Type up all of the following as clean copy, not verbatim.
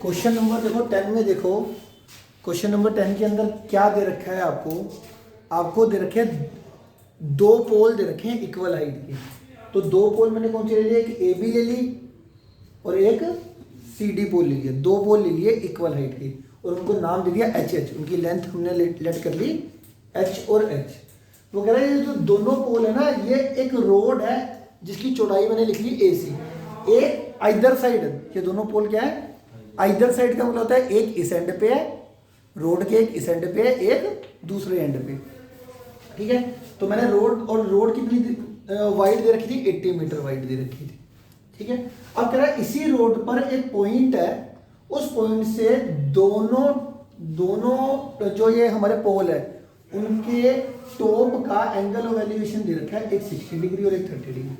Question number देखो 10 में देखो, क्वेश्चन नंबर 10 के अंदर क्या दे रखा है आपको? आपको दे रखे हैं दो पोल दे रखे हैं इक्वल हाइट के। तो दो पोल मैंने कौन से ले लिए? एक ए बी ले ली और एक सी डी पोल ले लिया। दो पोल ले लिए इक्वल हाइट के और उनको नाम दे दिया एच एच। उनकी लेंथ हमने लेट कर ली एच और एच। वो कह रहा है ये जो दोनों पोल है ना, ये एक रोड है जिसकी चौड़ाई मैंने लिख ली ए सी। एक आइदर साइड, ये दोनों पोल क्या है? आइदर साइड का मतलब होता है एक इस एंड पे है रोड के, एक इस एंड पे है, एक दूसरे एंड पे। ठीक है, तो मैंने रोड कितनी वाइड दे रखी थी? 80 मीटर वाइड दे रखी थी। ठीक है, अब कह रहा है इसी रोड पर एक पॉइंट है, उस पॉइंट से दोनों जो ये हमारे पोल है उनके टॉप का एंगल ऑफ एलिवेशन दे रखा है, एक 60 डिग्री और एक 30 डिग्री।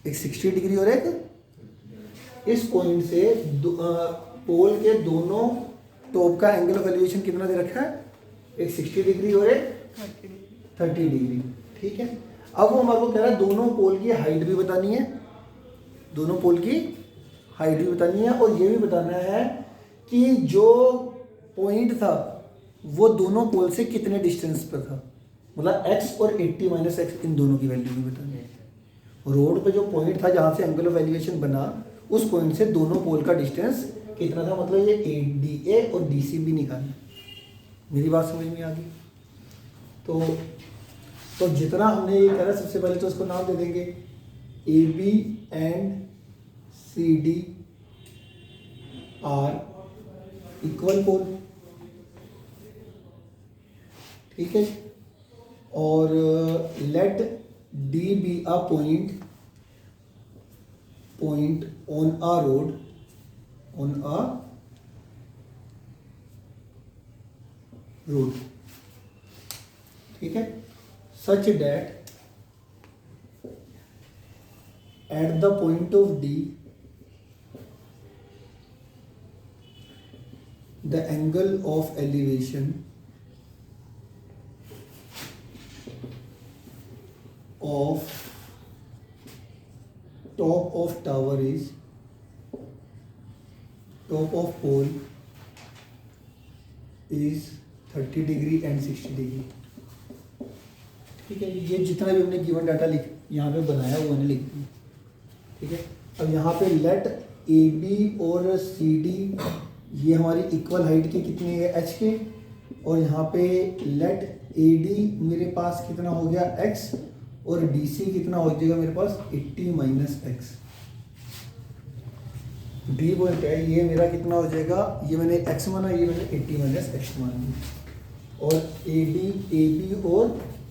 एक 60 डिग्री और एक, इस पॉइंट से पोल के दोनों टॉप का एंगल ऑफ एलिवेशन कितना दे रखा है? एक 60 डिग्री और एक 30 डिग्री। ठीक है, अब वो हमारे को कह रहा है दोनों पोल की हाइट भी बतानी है, दोनों पोल की हाइट भी बतानी है और ये भी बताना है कि जो पॉइंट था वो दोनों पोल से कितने डिस्टेंस पर था। मतलब x और 80 माइनस एक्स, इन दोनों की वैल्यू भी बतानी है। रोड पे जो पॉइंट था जहाँ से एंगल ऑफ एलिवेशन बना, उस पॉइंट से दोनों पोल का डिस्टेंस कितना था, मतलब ये डी ए और डी सी भी निकालना। मेरी बात समझ में आ गई? तो जितना हमने ये करा, सबसे पहले तो उसको नाम दे देंगे A B and C D are equal pole. ठीक है, और let D be a point on a road ठीक है, such that at the point of D the angle of elevation of top of tower is, top of pole is 30 degree and 60 degree. ठीक है, ये जितना भी हमने given data यहाँ पे बनाया वो मैंने लिख दिया। ठीक है, अब यहाँ पे लेट ए बी और सी डी ये हमारी इक्वल हाइट के कितने है? एच के। और यहाँ पे लेट ए डी मेरे पास कितना हो गया? एक्स। और डी सी कितना हो जाएगा मेरे पास? 80 माइनस एक्स। डी पॉइंट है ये मेरा कितना हो जाएगा? ये मैंने एक्स माना, ये मैंने 80 माइनस एक्स मान लिया। और ए बी और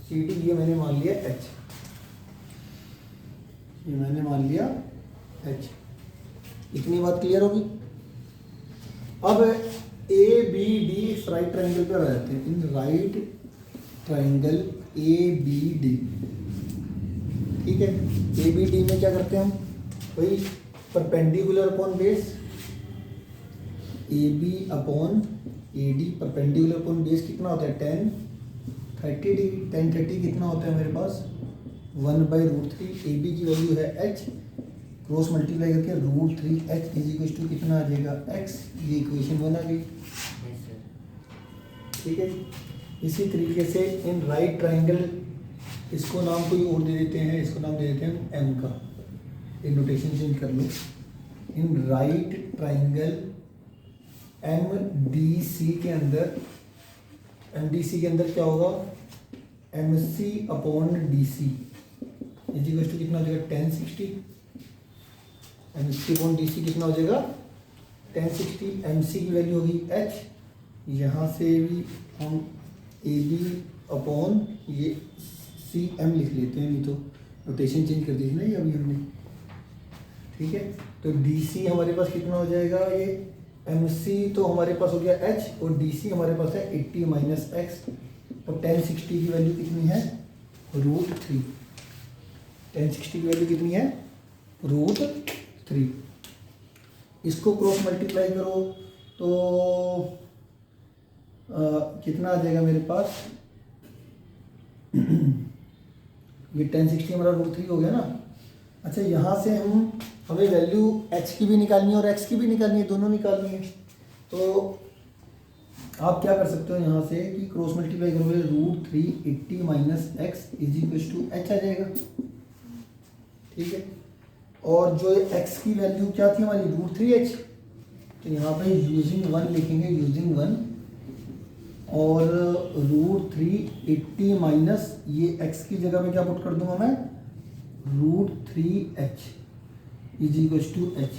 सी डी ये मैंने मान लिया एच, ये मैंने मान लिया एच। इतनी बात क्लियर होगी? अब ए बी डी इस राइट ट्राइंगल पे आ जाते हैं। In right triangle A B D, ठीक है, ए बी डी में क्या करते हैं हम? वही perpendicular upon base, A B upon A D perpendicular upon base कितना होता है? 10 30 डिग्री। 10 30 कितना होता है मेरे पास? 1/√3। ए बी की वैल्यू है एच, क्रॉस मल्टीप्लाई करके √3 एच इज इक्वल टू कितना आ जाएगा? एक्स। ये इक्वेशन 1 आ गई। ठीक है, इसी तरीके से इन राइट ट्राइंगल, इसको नाम कोई और दे देते हैं, इसको नाम दे देते हैं एम का। ये नोटेशन चेंज कर लो। In right triangle M D C के अंदर, एम डी सी के अंदर क्या होगा? M C upon D C is equal to कितना हो जाएगा? 1060। M C upon D C कितना हो जाएगा? 1060। एम सी की वैल्यू होगी एच। यहाँ से भी हम ए बी अपॉन ये सी एम लिख लेते हैं, नहीं तो नोटेशन चेंज कर दी थी ना ये अभी हमने। ठीक है, तो डी सी हमारे पास कितना हो जाएगा? ये एम सी तो हमारे पास हो गया एच और डी सी हमारे पास है 80 माइनस एक्स। और 1060 की वैल्यू कितनी है? √3। 1060 की वैल्यू कितनी है? √3। इसको क्रॉस मल्टीप्लाई करो तो कितना आ जाएगा मेरे पास? ये 1060 हमारा √3 हो गया ना। अच्छा, यहाँ से हम हमें वैल्यू h की भी निकालनी है और x की भी निकालनी है, दोनों निकालनी है। तो आप क्या कर सकते हो यहाँ से कि क्रॉस मल्टीप्लाई करोगे √380 minus X is equal to H आ जाएगा। ठीक है, और जो x की वैल्यू क्या थी हमारी √3h, तो यहाँ पे यूजिंग 1 लिखेंगे, यूजिंग 1, और √380 माइनस ये x की जगह में क्या पुट कर दूंगा मैं, √3h is equal to H.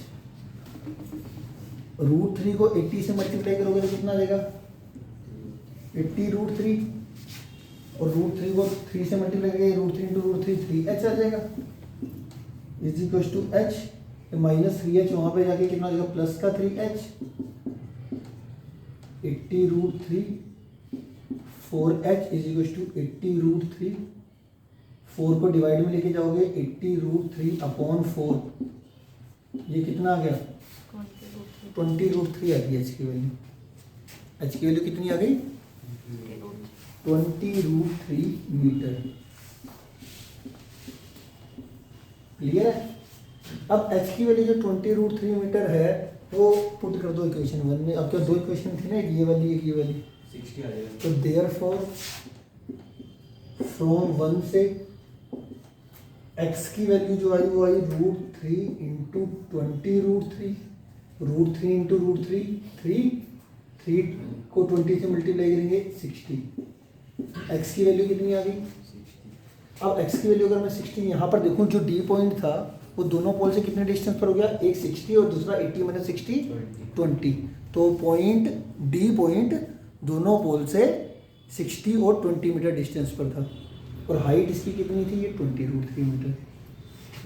√3 को 80 से मल्टीप्लाई करोगे तो कितना आ जाएगा, 80√3, और √3 को 3 से मल्टीप्लाई करेंगे, √3 इंटू √3 3h आ जाएगा is equal to H. Minus 3h वहाँ पे जाके कितना आ जाएगा, प्लस का 3h, 80√3 4h is equal to 80√3, 4 को डिवाइड में लेके जाओगे 80√3 अपॉन 4, ये कितना आ गया 20√3 आ गई एच की वैल्यू। एच की वैल्यू कितनी आ गई 20√3 मीटर। क्लियर है। अब एच की वैल्यू जो 20√3 मीटर है वो पुट कर दो इक्वेशन 1 में। अब क्या दो इक्वेशन थी ना, एक ये वाली एक ये वाली, 60 आ जाएगा। तो देयरफॉर फ्रॉम 1 से x की वैल्यू जो आई वो आई √3 इंटू 20√3, √3 इंटू √3 3 को 20 से मल्टीप्लाई करेंगे 60। x की वैल्यू कितनी आ गई, अब x की वैल्यू अगर मैं 60 यहाँ पर देखूँ, जो D पॉइंट था वो दोनों पोल से कितने डिस्टेंस पर हो गया, एक 60 और दूसरा 80 माइनस 60 20। तो पॉइंट D पॉइंट दोनों पोल से 60 और 20 मीटर डिस्टेंस पर था, और हाइट इसकी कितनी थी, ये 20√3 मीटर।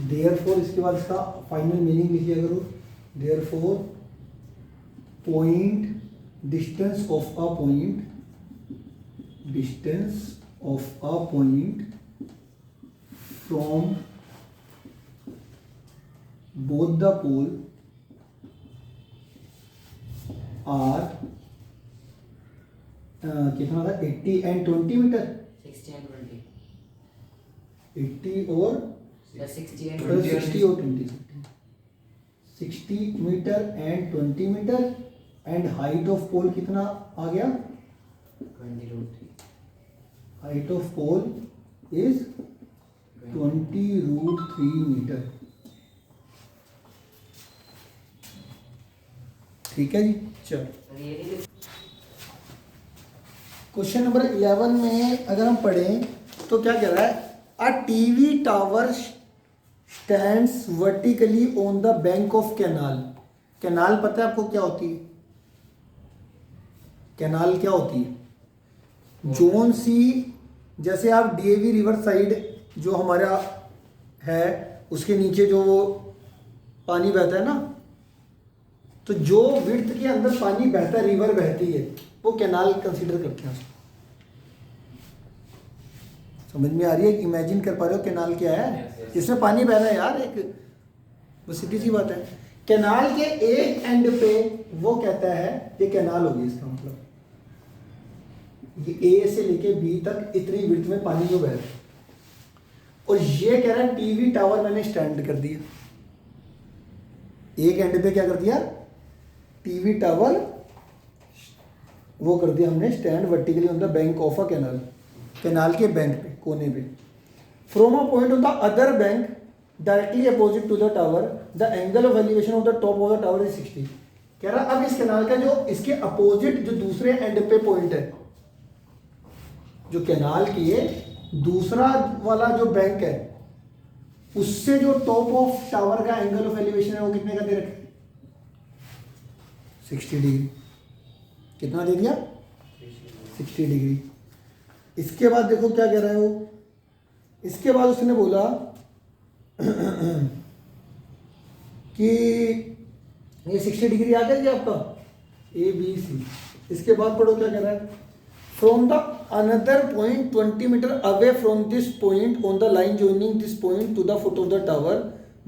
देयरफॉर इसके बाद इसका फाइनल मीनिंग लिखिए करो, therefore point distance of a point, distance of a point from both the pole are कितना था 80 and 20 मीटर, 60 and 20 80 और 60 and 20 20 60 और 20 60 metre and 20 metre, and height of pole कितना आ गया 20√3 height of pole is 20√3 metre. ठीक है जी, चलो क्वेश्चन नंबर 11 में अगर हम पढ़ें तो क्या कह रहा है, a TV tower stands vertically on the bank of canal. Canal पता है आपको क्या होती है, कैनाल क्या होती है, जोन सी, जैसे आप डीएवी रिवर साइड जो हमारा है उसके नीचे जो वो पानी बहता है ना, तो जो विड्थ के अंदर पानी बहता है, रिवर बहती है, वो कैनाल कंसीडर करते हैं उसको। समझ में आ रही है, इमेजिन कर पा रहे हो कैनाल क्या है, जिसमें पानी बह रहा है यार, एक बस सीधी सी बात है। कैनाल के एक एंड पे वो कहता है ये कैनाल होगी, इसका मतलब ये ए से लेके बी तक इतनी विड्थ में पानी जो बह रहा है, और ये कह रहा है टीवी टावर मैंने स्टैंड कर दिया, एक एंड पे क्या कर दिया, टीवी टावर वो कर दिया हमने stand vertically on the bank of a canal, canal के बैंक पे, कोने पे। From a point on the other bank directly opposite to the tower the angle of elevation of the top of the tower is 60। कह रहा अब इस canal का जो इसके अपोजिट जो दूसरे एंड पे पॉइंट है, जो कैनाल की दूसरा वाला जो बैंक है, उससे जो टॉप ऑफ टावर का एंगल ऑफ एलिवेशन है वो कितने का दे रखे, 60 डिग्री। कितना दे दिया 60 डिग्री। इसके बाद देखो क्या कह रहा है वो, इसके बाद उसने बोला कि ये 60 डिग्री आ गया आपका ए बी सी। इसके बाद पढ़ो क्या कह रहा है, from the another point 20 metre away from this point on the line joining this point to the foot of the tower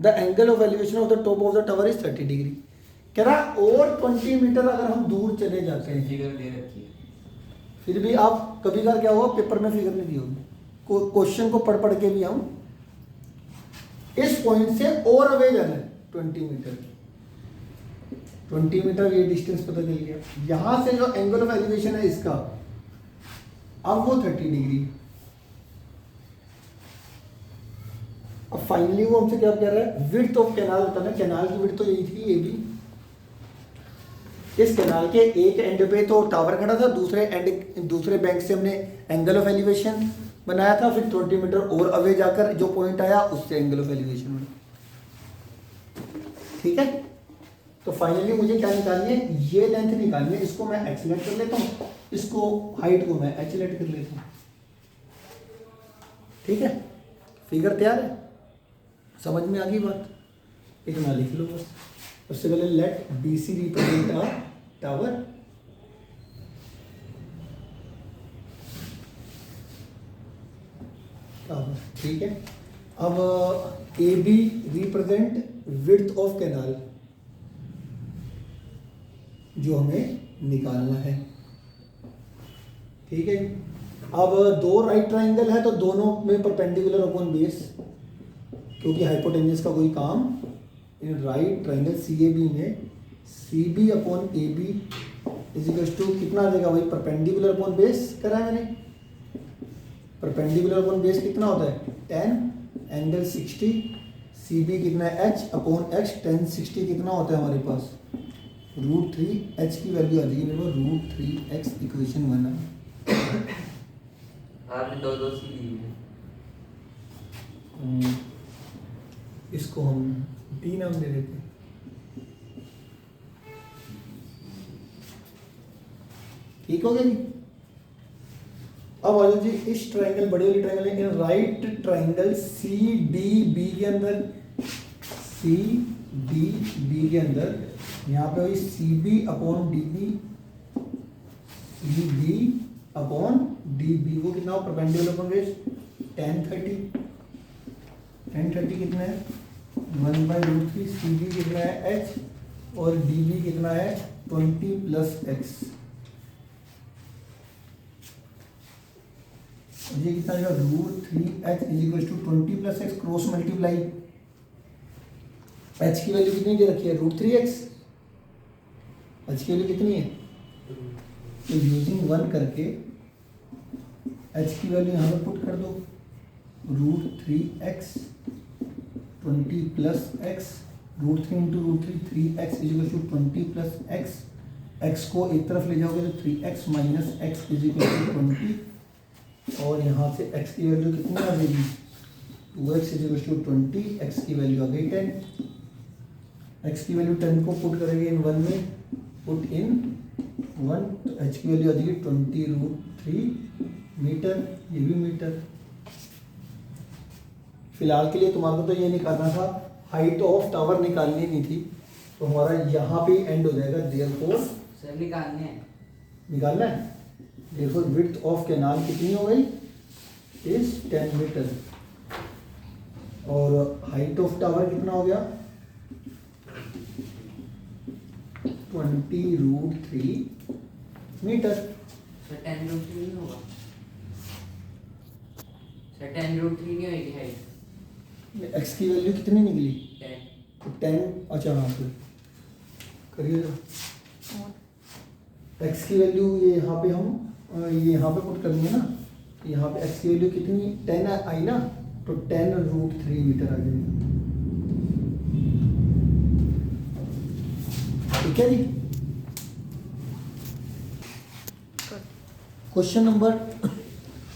the angle of elevation of the top of the tower is 30 degree. कह रहा और 20 metre अगर हम दूर चले जाते हैं, figure दे रखी है, फिर भी आप कभी कभार क्या होगा पेपर में फिगर नहीं दी होगी, क्वेश्चन को पढ़ पढ़ के भी हम इस पॉइंट से और अवे जाना है 20 मीटर। 20 मीटर ये डिस्टेंस पता चल गया। यहाँ से जो एंगल ऑफ एलिवेशन है इसका, अब वो 30 डिग्री। अब फाइनली वो हमसे क्या कह रहा है, विड्थ ऑफ कैनाल होता है ना, कैनाल की विड्थ तो यही थी ये भी। इस कैनाल के एक एंड पे तो टावर खड़ा था, दूसरे बैंक से हमने एंगल ऑफ एलिवेशन बनाया था, फिर 20 मीटर और अवे जाकर जो पॉइंट आया उससे एंगल ऑफ एलिवेशन बना। ठीक है, तो फाइनली मुझे क्या निकालनी है, ये लेंथ निकालनी है। इसको मैं एक्सलेट कर लेता हूँ, इसको हाइट को मैं एक्सलेट कर लेता हूँ। ठीक है, फिगर तैयार है, समझ में आ गई बात। इतना लिख लो बस। सबसे पहले let B C represent a tower. Tower ठीक है। अब A B represent width of canal, जो हमें निकालना है। ठीक है, अब दो राइट ट्राइंगल है तो दोनों में परपेंडिकुलर अपॉन बेस, क्योंकि हाइपोटेन्यूज का कोई काम in right triangle C A B में C B upon A B is equals to कितना आ जाएगा, वही परपेंडिकुलर अपॉन बेस करा है मैंने। परपेंडिकुलर अपॉन बेस कितना होता है 10 एंगल 60, सी बी कितना है एच अपॉन एक्स, 10 60 कितना होता है हमारे पास √3। एच की वैल्यू आ जाएगी मेरे को √3x, इक्वेशन बना। आपने दो दो सी ली है। इसको हम डी नाम दे देते हैं। ठीक हो गया जी। अब आ जाओ जी, इस ट्राइंगल, बड़ी वाली ट्राइंगल है, in right triangle C D B के अंदर, सी डी बी के अंदर यहाँ पे वही C B upon D B, C B upon D B को कितना हो परपेंडिकुलर अपॉन बेस 10 30 कितना है 1/√3। सी बी कितना है एच और डी बी कितना है 20 + x। ये कितना आएगा √3h = 20 + x, cross multiply. h की वैल्यू कितनी दे रखी है √3x, h की वैल्यू कितनी है, तो यूजिंग 1 करके h की वैल्यू यहाँ पे पुट कर दो, √3x 20 + x, √3 × √3 3x = 20 + x। x को एक तरफ ले जाओगे तो 3x - x = 20, और यहाँ से x की वैल्यू कितनी आ जाएगी 2x = 20, x की वैल्यू आ गई 10। x की वैल्यू 10 को पुट करेंगे इन 1 में, पुट इन 1 तो h की वैल्यू आ जाएगी 20√3 मीटर, ये भी मीटर। फिलहाल के लिए तुम्हारे को तो ये निकालना था, हाइट ऑफ टावर निकालनी नहीं थी, तो हमारा यहाँ पे एंड हो जाएगा। देयरफॉर सर निकालना है देखो विड्थ ऑफ कैनाल कितनी हो गई इस 10 मीटर, और हाइट ऑफ टावर कितना हो गया 20√3 मीटर। सर 10√3 नहीं होगा, सर 10√3 नहीं होगी हाइट, x की वैल्यू कितनी निकली 10। तो 10, अच्छा हाँ फिर करिए x की वैल्यू ये यहाँ पे हम ये यहाँ पे पुट करनी है ना, यहाँ पे x की वैल्यू कितनी 10 आई ना, तो 10√3 मीटर आ जाएगी। ठीक है जी। क्वेश्चन नंबर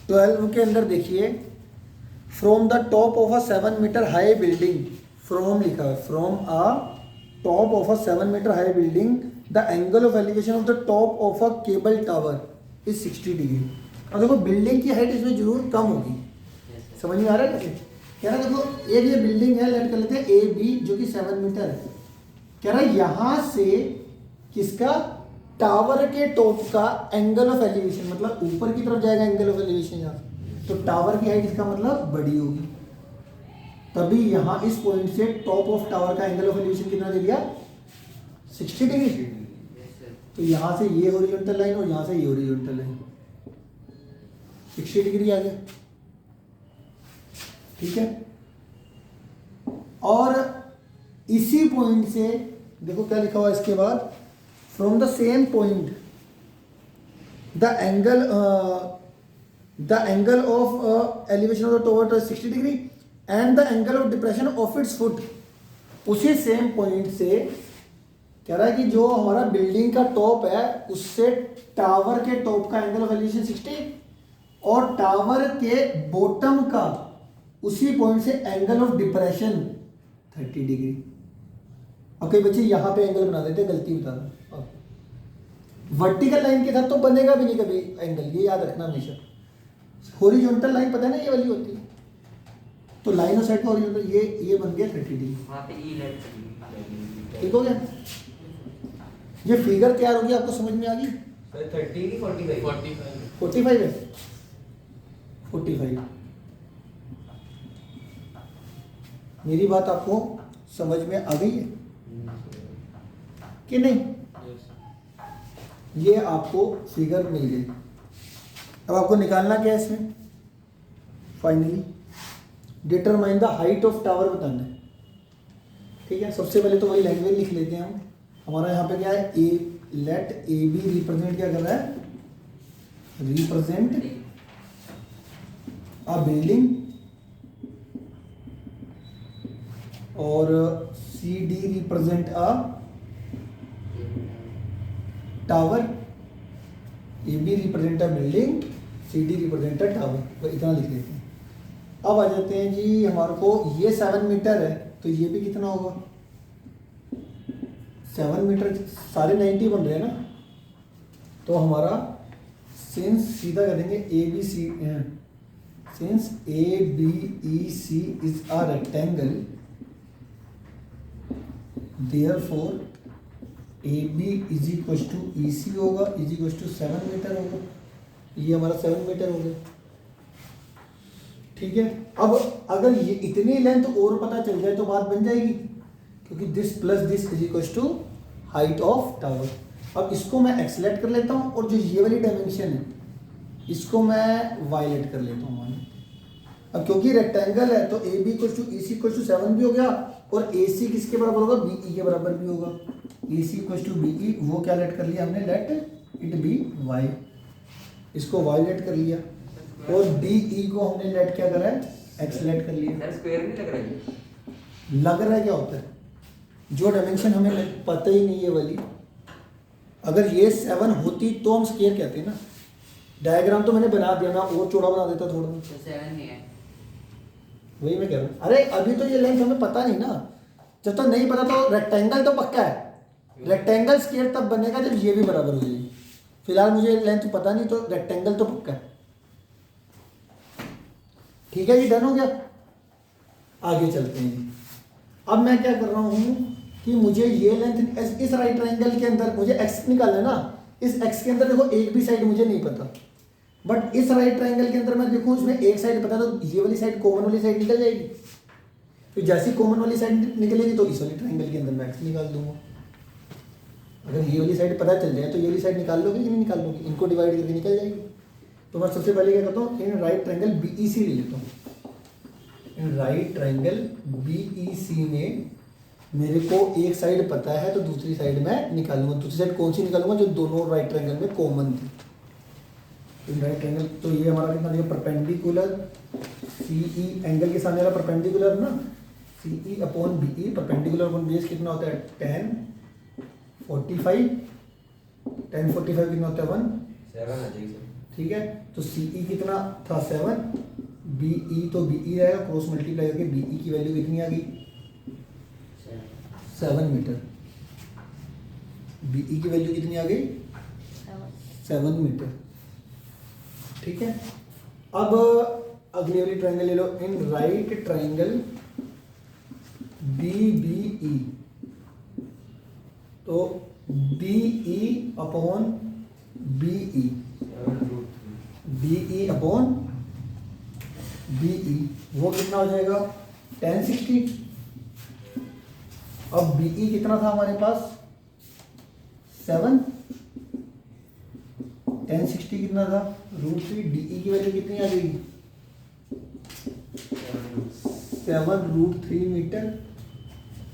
12 के अंदर देखिए, from the top of a 7 metre high building, from लिखा है, from a top of a 7 metre high building the angle of elevation of the top of a cable tower is 60 degree. अब देखो building की height इसमें जरूर कम होगी, समझ में आ रहा है कैसे कह रहा है। देखो एक ये बिल्डिंग है, लेट कर लेते हैं ए बी जो कि 7 मीटर है। कह रहा है यहाँ से किसका टावर के टॉप का एंगल ऑफ एलिवेशन, मतलब ऊपर की तरफ जाएगा एंगल ऑफ एलिवेशन यहाँ, तो टावर की हाइट इसका मतलब बड़ी होगी, तभी यहाँ इस पॉइंट से टॉप ऑफ टावर का एंगल ऑफ एलिवेशन कितना दे दिया 60 डिग्री। तो यहाँ से ये हॉरिजॉन्टल लाइन और यहाँ से ये हॉरिजॉन्टल लाइन 60 डिग्री आ गया। ठीक है, और इसी पॉइंट से देखो क्या लिखा हुआ है इसके बाद, from the same point the angle of elevation of the tower 60 degree and the angle of depression of its foot. उसी सेम पॉइंट से कह रहा है कि जो हमारा बिल्डिंग का टॉप है उससे टावर के टॉप का एंगल ऑफ एलिवेशन 60 और टावर के बॉटम का उसी पॉइंट से एंगल ऑफ डिप्रेशन 30 डिग्री। अब कई बच्चे यहाँ पे एंगल बना देते, गलती बता दो। वर्टिकल लाइन के साथ तो बनेगा भी नहीं कभी एंगल, ये याद रखना हमेशा। हॉरिजॉन्टल लाइन पता है ना ये वाली होती है, तो लाइन ऑफ साइड का हॉरिजॉन्टल ये बन गया 30 डिग्री। वहाँ पे ई लेट ठीक हो गया, ये फिगर तैयार होगी, आपको समझ में आ गई। 30 की 45 45 है, 45। मेरी बात आपको समझ में आ गई है कि नहीं? ये आपको फिगर मिल गई। अब आपको निकालना क्या है इसमें? Finally determine the height of tower बताना है। ठीक है, सबसे पहले तो वही लैंग्वेज लिख लेते हैं हम। हमारा यहाँ पे क्या है, A let A B represent क्या कर रहा है, रिप्रेजेंट अ बिल्डिंग और C D represent a tower, A B represent a building, C D represent a tower. इतना लिख लेते हैं। अब आ जाते हैं जी, हमारे को ये 7 मीटर है तो ये भी कितना होगा 7 मीटर, सारे 90 बन रहे हैं ना। तो हमारा सिंस सीधा कर देंगे A B C, since A B E C is a rectangle therefore A B is equal to E C होगा, इज इक्वल टू 7 मीटर होगा। ये हमारा 7 मीटर हो गया। ठीक है, अब अगर ये इतनी लेंथ और पता चल जाए तो बात बन जाएगी, क्योंकि this plus this is equal to height of tower. अब इसको मैं एक्सलेट कर लेता हूँ और जो ये वाली डायमेंशन है इसको मैं वायलेट कर लेता हूँ। अब क्योंकि रेक्टेंगल है तो A B equal to E C equal to 7 भी हो गया और ए सी किसके बराबर होगा, बी ई के बराबर भी होगा। ए सी इक्वल टू बी ई, वो क्या लेट कर लिया हमने, लेट इट बी वाई, इसको वाई लेट कर लिया। और डी ई को हमने लेट क्या करा है, एक्स लेट कर लिया। सर स्क्वायर नहीं लग रहा है? लग रहा है क्या होता है, जो डायमेंशन हमें पता ही नहीं है वाली, अगर ये 7 होती तो हम स्क्वायर कहते हैं ना। डायग्राम तो मैंने बना दिया ना, और चौड़ा बना देता थोड़ा। तो 7 नहीं है। वही मैं कह रहा हूँ, अरे अभी तो ये लेंथ हमें पता नहीं ना। जब तक नहीं पता तो रेक्टेंगल तो पक्का है, रेक्टेंगल स्क्वायर तब बनेगा जब ये भी बराबर हो जाएगी। फिलहाल मुझे लेंथ पता नहीं, तो रेक्टेंगल तो पक्का है। ठीक है, ये डन हो गया। आगे चलते हैं। अब मैं क्या कर रहा हूँ कि मुझे ये लेंथ इस राइट ट्रायंगल के अंदर मुझे एक्स निकालना है ना। इस एक्स के अंदर देखो एक भी साइड मुझे नहीं पता, बट इस राइट ट्रायंगल के अंदर मैं देखूँ इसमें एक साइड पता, तो ये वाली साइड कॉमन वाली साइड निकल जाएगी। फिर जैसी कॉमन वाली साइड निकलेगी तो इस वाली ट्रायंगल के अंदर मैं एक्स निकाल दूंगा। अगर ये वाली साइड पता चल जाए तो ये वाली साइड निकाल लोगे कि नहीं निकाल लोगे, इनको डिवाइड करके निकल जाएगी। तो मैं सबसे पहले क्या करता हूँ, in right triangle B E C ले लेता हूँ। In right triangle B E C में मेरे को एक साइड पता है तो दूसरी साइड में निकालूंगा। दूसरी साइड कौन सी निकालूंगा, जो दोनों राइट ट्रायंगल में कॉमन थी। इन राइट ट्रायंगल तो ये हमारा कितना दिया, परपेंडिकुलर सी ई, एंगल के सामने वाला परपेंडिकुलर ना, C E upon B E, perpendicular upon base कितना होता है 10 45, 10 45 कितना होता है 1 7 आ जाएगी सर। ठीक है, तो सी ई कितना था 7, बी ई तो बी ई रहेगा, क्रॉस मल्टीप्लाई करके बी ई की वैल्यू कितनी आ गई 7 मीटर। बी ई की वैल्यू कितनी आ गई 7 मीटर। ठीक है, अब अगली वाली ट्रायंगल ले लो। In right triangle B B E, तो B E upon B E, B E upon B E वो कितना हो जाएगा 10 60। अब बी ई कितना था हमारे पास 7, 10 60 कितना था √3, डी ई की वैल्यू कितनी आ जाएगी 7 √3 मीटर।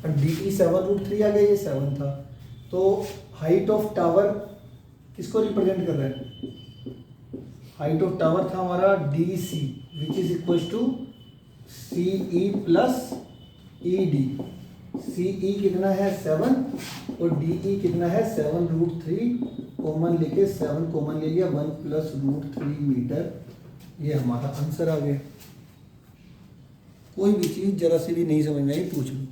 और डी 7√3 आ गया, ये 7 था। तो हाइट ऑफ टावर किसको रिप्रेजेंट कर रहा है? हाइट ऑफ टावर था हमारा D C which is equal to C E plus E D. C E कितना है 7 और डी ई कितना है 7√3, कॉमन लेके 7 कॉमन ले लिया, 1 प्लस √3 मीटर। ये हमारा आंसर आ गया। कोई भी चीज़ जरा सी भी नहीं समझ में आई पूछ लो।